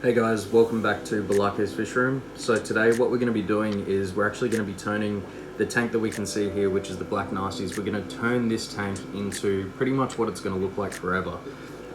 Hey guys, welcome back to Balaka's Fish Room. So today what we're going to be doing is we're actually going to be turning the tank that we can see here, which is the Black Nasties. We're going to turn this tank into pretty much what it's going to look like forever.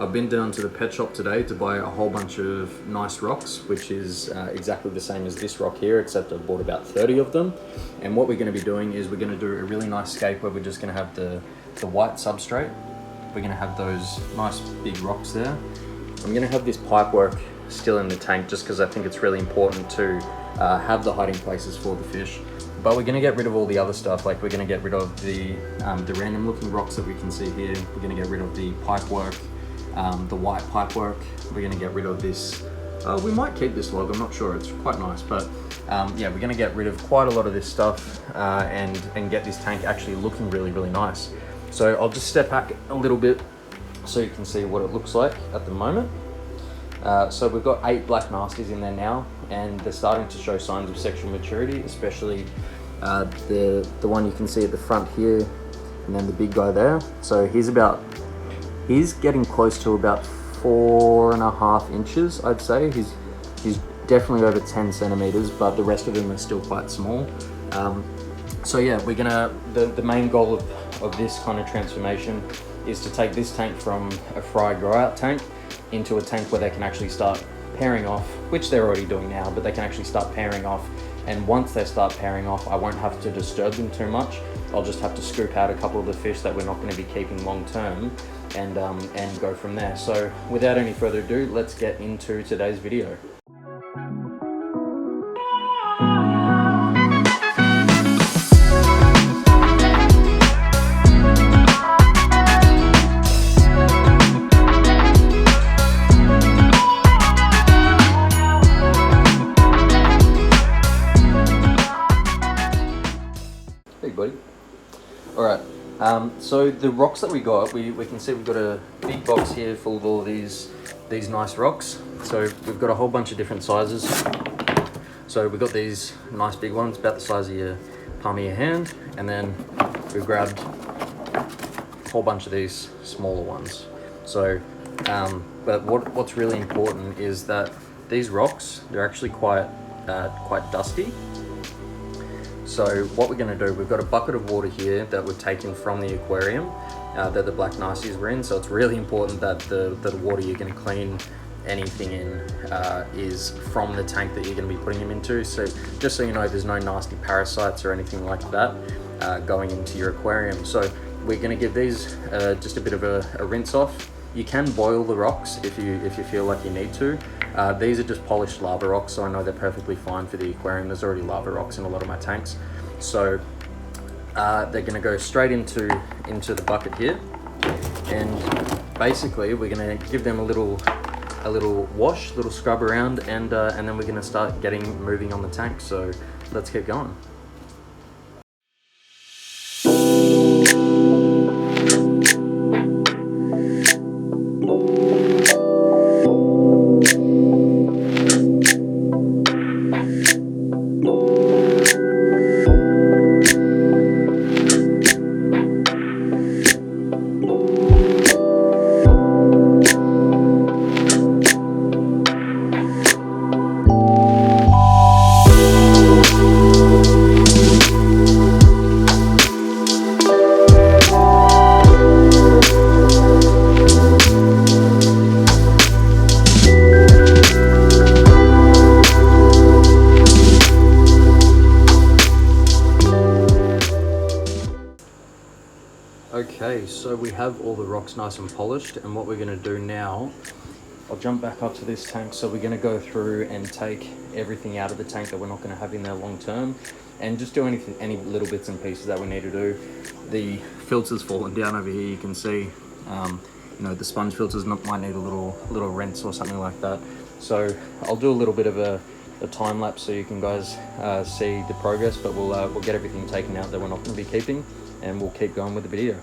I've been down to the pet shop today to buy a whole bunch of nice rocks, which is exactly the same as this rock here, except I've bought about 30 of them. And what we're going to be doing is we're going to do a really nice scape where we're just going to have the white substrate. We're going to have those nice big rocks there. I'm going to have this pipe work still in the tank just because I think it's really important to have the hiding places for the fish. But we're going to get rid of all the other stuff, like we're going to get rid of the random looking rocks that we can see here. We're going to get rid of the pipe work, the white pipe work. We're going to get rid of this, we might keep this log, I'm not sure, it's quite nice. But yeah, we're going to get rid of quite a lot of this stuff and get this tank actually looking really, really nice. So I'll just step back a little bit so you can see what it looks like at the moment. So we've got 8 Black Nasties in there now, and they're starting to show signs of sexual maturity, especially the one you can see at the front here, and then the big guy there. So he's getting close to about 4.5 inches, I'd say. He's definitely over 10 centimeters, but the rest of them are still quite small. So yeah, we're gonna, the main goal of this kind of transformation is to take this tank from a fry grow out tank into a tank where they can actually start pairing off, which they're already doing now, but they can actually start pairing off. And once they start pairing off, I won't have to disturb them too much. I'll just have to scoop out a couple of the fish that we're not going to be keeping long term and go from there. So without any further ado, let's get into today's video. Alright, so the rocks that we got, we can see we've got a big box here full of all of these nice rocks. So we've got a whole bunch of different sizes. So we've got these nice big ones, about the size of your palm of your hand, and then we've grabbed a whole bunch of these smaller ones. So, but what's really important is that these rocks, they're actually quite dusty. So what we're going to do, we've got a bucket of water here that we've taken from the aquarium that the Black Nasties were in. So it's really important that the water you're going to clean anything in is from the tank that you're going to be putting them into. So just so you know, there's no nasty parasites or anything like that going into your aquarium. So we're going to give these just a bit of a rinse off. You can boil the rocks if you feel like you need to. These are just polished lava rocks, so I know they're perfectly fine for the aquarium. There's already lava rocks in a lot of my tanks. So they're going to go straight into the bucket here. And basically we're going to give them a little wash, little scrub around, and then we're going to start moving on the tank. So let's keep going. Okay, so we have all the rocks nice and polished, and what we're going to do now, I'll jump back up to this tank. So we're going to go through and take everything out of the tank that we're not going to have in there long term, and just do any little bits and pieces that we need to do. The filter's fallen down over here, you can see. You know, the sponge filters might need a little rinse or something like that. So I'll do a little bit of a time lapse so you can guys see the progress, but we'll get everything taken out that we're not going to be keeping, and we'll keep going with the video.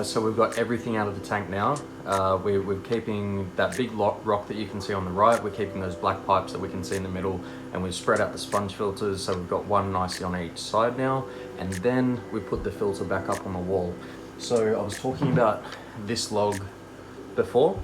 guys, so we've got everything out of the tank now. We're keeping that big rock that you can see on the right, we're keeping those black pipes that we can see in the middle, and we've spread out the sponge filters, so we've got one nicely on each side now, and then we put the filter back up on the wall. So I was talking about this log before.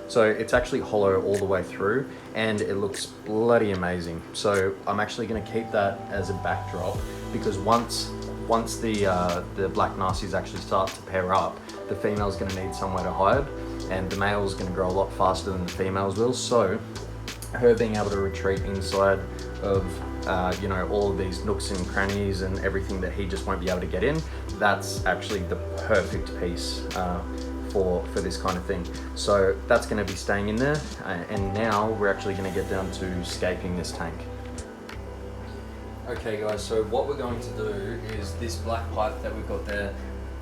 So it's actually hollow all the way through and it looks bloody amazing. So I'm actually going to keep that as a backdrop, because once the Black Nasties actually start to pair up, the female's going to need somewhere to hide and the male's going to grow a lot faster than the females will. So her being able to retreat inside of you know, all of these nooks and crannies and everything that he just won't be able to get in, that's actually the perfect piece for this kind of thing. So that's going to be staying in there, and now we're actually going to get down to scaping this tank. Okay guys, so what we're going to do is this black pipe that we've got there,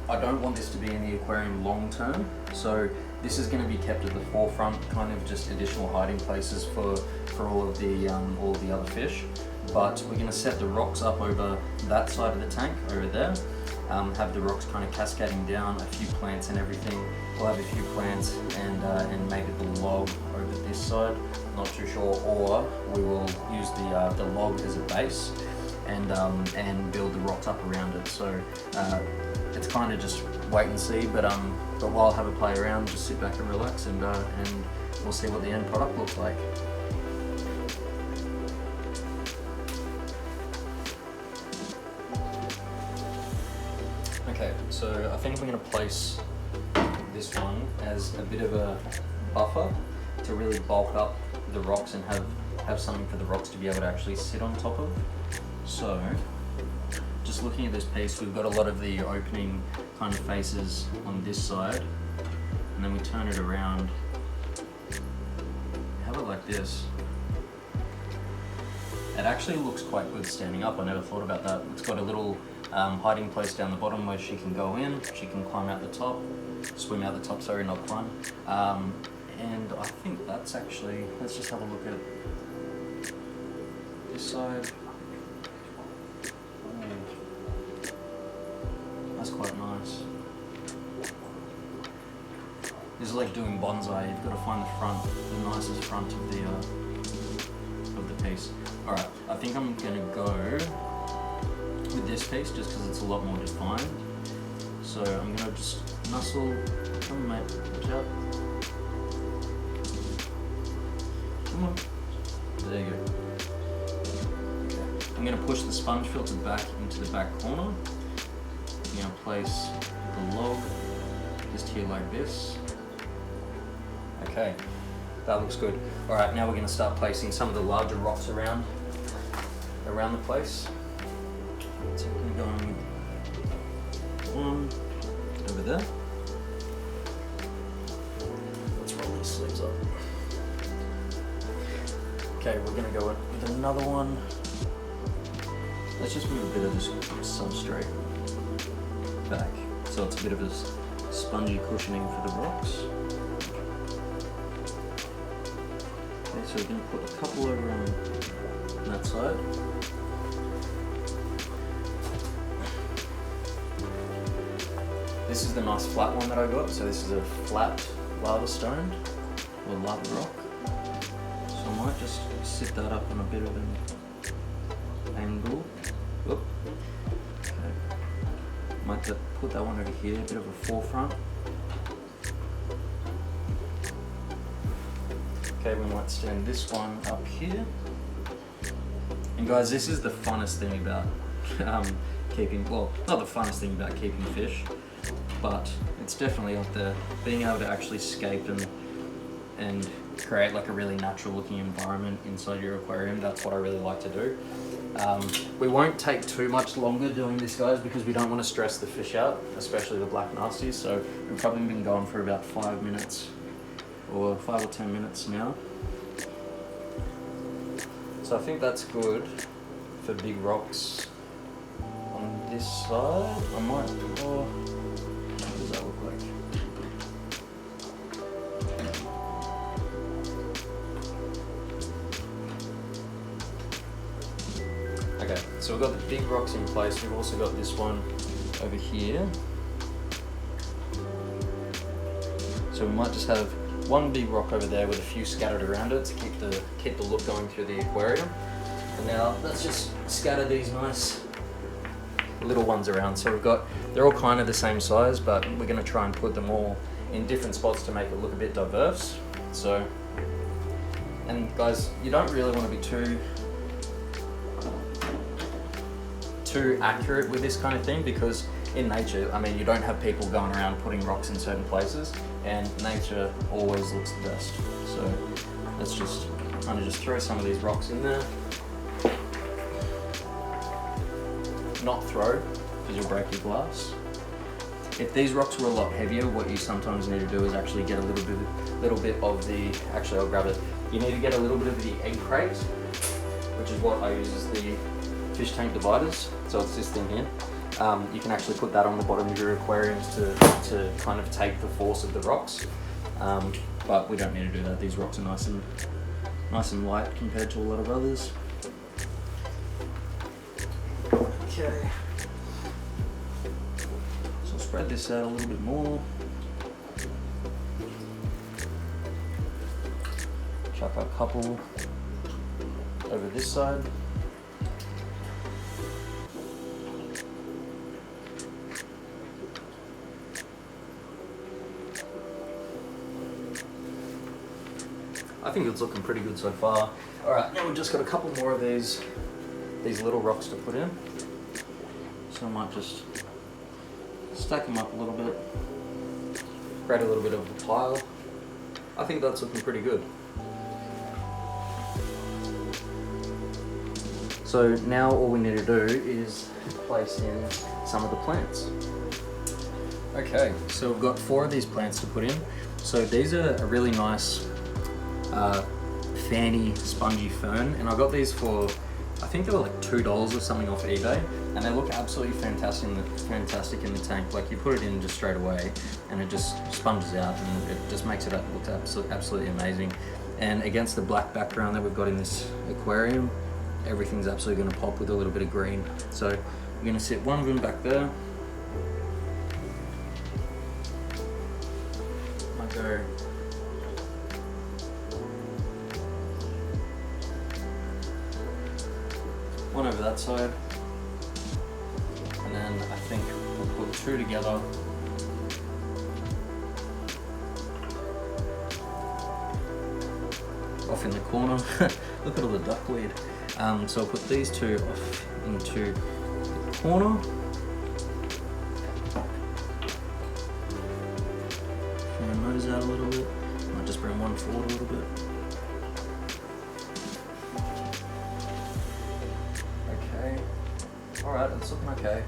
I don't want this to be in the aquarium long term, so this is going to be kept at the forefront, kind of just additional hiding places for all of the other fish. But we're going to set the rocks up over that side of the tank, over there. Have the rocks kind of cascading down, a few plants and everything. We'll have a few plants and maybe the log over this side, not too sure, or we will use the log as a base and build the rocks up around it. So it's kind of just wait and see, but while I have a play around, just sit back and relax, and we'll see what the end product looks like. Okay, so I think we're going to place this one as a bit of a buffer to really bulk up the rocks and have something for the rocks to be able to actually sit on top of. So, just looking at this piece, we've got a lot of the opening kind of faces on this side, and then we turn it around, have it like this. It actually looks quite good standing up. I never thought about that. It's got a little hiding place down the bottom where she can go in, she can climb out the top, swim out the top, sorry, not climb. And I think that's actually, let's just have a look at this side. Ooh, that's quite nice. This is like doing bonsai, you've got to find the front, the nicest front of the piece. Alright, I think I'm gonna go with this piece just because it's a lot more defined. So I'm gonna just nuzzle, come on mate, watch out. Come on. There you go. Okay. I'm gonna push the sponge filter back into the back corner. I'm gonna place the log just here like this. Okay, that looks good. Alright, now we're gonna start placing some of the larger rocks around the place. So we're going to go with one over there. Let's roll these sleeves up. Okay, we're going to go with another one. Let's just move a bit of this substrate back, so it's a bit of a spongy cushioning for the rocks. Okay, so we're going to put a couple over on that side. This is the nice flat one that I got, so this is a flat lava stone, or lava rock. So I might just sit that up on a bit of an angle. Oop. Okay. Might put that one over here, a bit of a forefront. Okay, we might stand this one up here. And guys, this is the funnest thing about keeping, well, not the funnest thing about keeping fish, but it's definitely up there. Being able to actually scape and create like a really natural looking environment inside your aquarium, that's what I really like to do. We won't take too much longer doing this, guys, because we don't want to stress the fish out, especially the Black Nasties. So we've probably been going for about 5 minutes, or 5 or 10 minutes now. So I think that's good for big rocks on this side. I might, oh, what does that look like? Okay, so we've got the big rocks in place. We've also got this one over here. So we might just have one big rock over there with a few scattered around it to keep the look going through the aquarium. And now let's just scatter these nice little ones around. So they're all kind of the same size, but we're going to try and put them all in different spots to make it look a bit diverse. So, and guys, you don't really want to be too accurate with this kind of thing, because in nature, I mean, you don't have people going around putting rocks in certain places, and nature always looks the best. So let's just kind of just throw some of these rocks in there. Not throw, because you'll break your glass. If these rocks were a lot heavier, what you sometimes need to do is actually get a little bit of the, actually I'll grab it. You need to get a little bit of the egg crate, which is what I use as the fish tank dividers. So it's this thing here. You can actually put that on the bottom of your aquariums to kind of take the force of the rocks. But we don't need to do that. These rocks are nice and light compared to a lot of others. Okay. So I'll spread this out a little bit more. Chuck a couple over this side. I think it's looking pretty good so far. All right, now we've just got a couple more of these little rocks to put in. So I might just stack them up a little bit, create a little bit of a pile. I think that's looking pretty good. So now all we need to do is place in some of the plants. Okay, so we've got 4 of these plants to put in. So these are a really nice fanny spongy fern, and I got these for, I think they were like $2 or something off eBay, and they look absolutely fantastic in the tank. Like, you put it in just straight away and it just sponges out, and it just makes it look absolutely amazing. And against the black background that we've got in this aquarium, everything's absolutely going to pop with a little bit of green. So we're going to sit one of them back there. Might go one over that side, and then I think we'll put 2 together. Off in the corner. Look at all the duckweed. So I'll put these 2 off into the corner. Fan those out a little bit. Might just bring one forward a little bit. Alright, it's looking okay.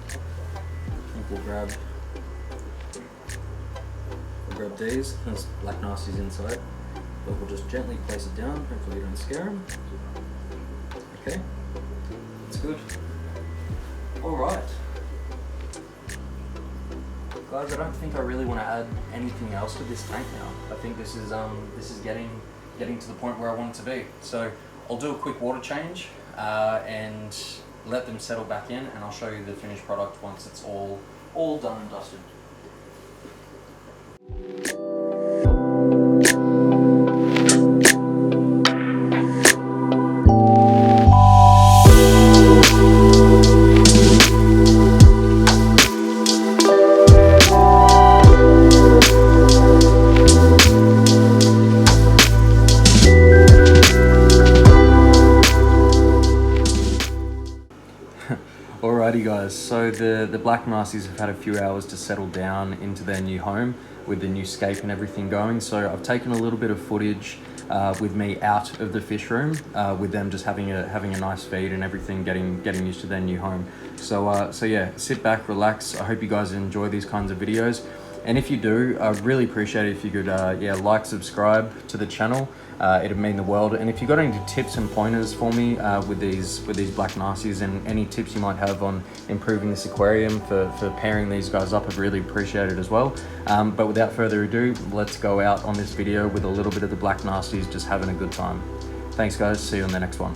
I think we'll grab these. There's Black Nasties inside, but we'll just gently place it down. Hopefully you don't scare them. Okay, that's good. Alright. Guys, I don't think I really want to add anything else to this tank now. I think this is getting to the point where I want it to be. So I'll do a quick water change and let them settle back in, and I'll show you the finished product once it's all done and dusted. Alrighty guys, so the Black Nasties have had a few hours to settle down into their new home with the new scape and everything going. So I've taken a little bit of footage with me out of the fish room, with them just having a nice feed and everything, getting used to their new home. So yeah, sit back, relax. I hope you guys enjoy these kinds of videos. And if you do, I'd really appreciate it if you could like, subscribe to the channel. It'd mean the world. And if you got any tips and pointers for me with these Black Nasties, and any tips you might have on improving this aquarium for pairing these guys up, I'd really appreciate it as well. But without further ado, let's go out on this video with a little bit of the Black Nasties just having a good time. Thanks guys, see you on the next one.